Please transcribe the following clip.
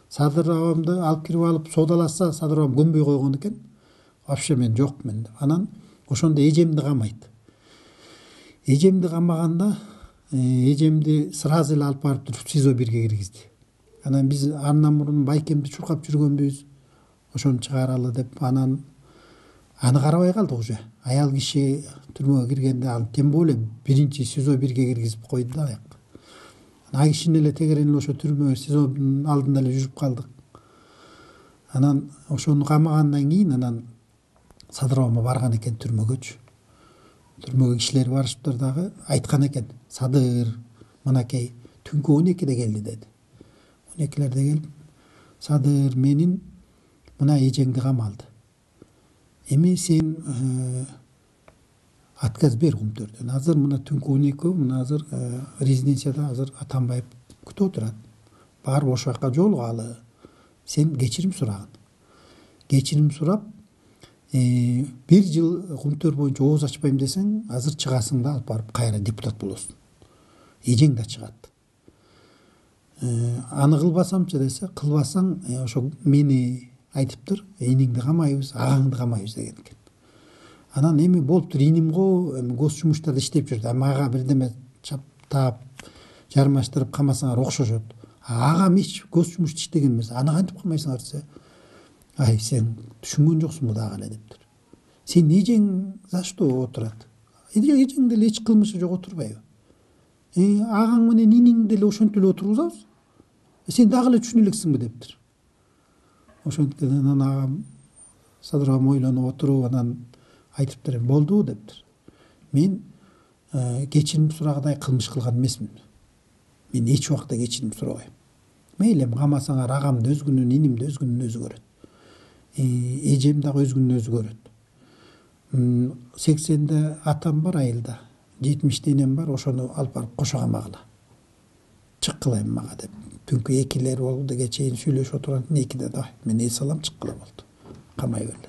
Садыр абамды алып кирип алып соодаласа, Садыр абам көнбөй койгон экен. Вообще мен жокмун. Анан ошондо эжемди камайт. Эжемди камаганда эжемди сразу эле алып барып туруп СИЗО 1-ге киргизди. Анан биз андан мурун байкемди чуркап жүргөнбүз. Ошону чыгаралы деп анан аны карабай калдык уже. Аял киши түрмөгө киргенде ал тем более биринчи СИЗО 1-ге киргизип койду да аяк. Ай кишини эле тегерен ошо түрмө СИЗОдун алдында эле жүрүп калдык. Анан ошону камагандан кийин анан Садыр абама барган экен түрмөгөчү. Түрмөгө кишилер барышыптыр дагы айткан экен. Садыр мынакей түнкү 12-де келди деди. 12-лерде келип, Садыр менин мына эжеңди камалды. Эми сен отказ бер Кумтөрдөн. Азыр мына түнкү 12, мына азыр резиденцияда азыр Атамбаев күтүп отурат. Барып ошол жака жолугалы. Сен кечирим сурагын. Кечирим сурап, 1 жыл Кумтөр боюнча ооз ачпайм десең, азыр чыгасың да алып барып кайра депутат болосуң. Эжең да чыгат. Аны кылбасамчы десе, кылбасаң ошо мени айтыптыр, иниңди камайбыз, агаңды камайбыз деген экен. Анан эми болуптур, иним го, эми гос жумуштарда иштеп жүрдү. Ага бирдеме чаптап, жармаштырып камасаңар окшошот. Агам эч гос жумуш иштеген эмес. Аны кантип камайсыңар десе, ай сен түшүнгөн жоксуң дагы эле дептир. Сен эжең за что отурат? Эжең деле эч кылмышы жок отурбайбы? Агаң менен иниң деле ошентип эле отургузабыз. Сен дагы эле түшүнө элексиңби дептир. Ошенткен анан агам Садыр абам ойлонуп отуруп анан айтыптыр, болду дептир. Мен кечирим сурагандай кылмыш кылган эмесмин. Мен эч убакта кечирим сурабайм. Мейли камасаңар агамды өз күнүн, инимди өз күнүн өзү көрөт. Эжем дагы өз күнүн өзү көрөт. 80-де атам бар айылда, 70-те энем бар, ошону алып барып кошо камагыла. Чыккыла мага деп. Түнкү 2-лер болду, чейин сүйлөшүп отурган 2-де да мен эс алам чыккыла болду. Камай берди.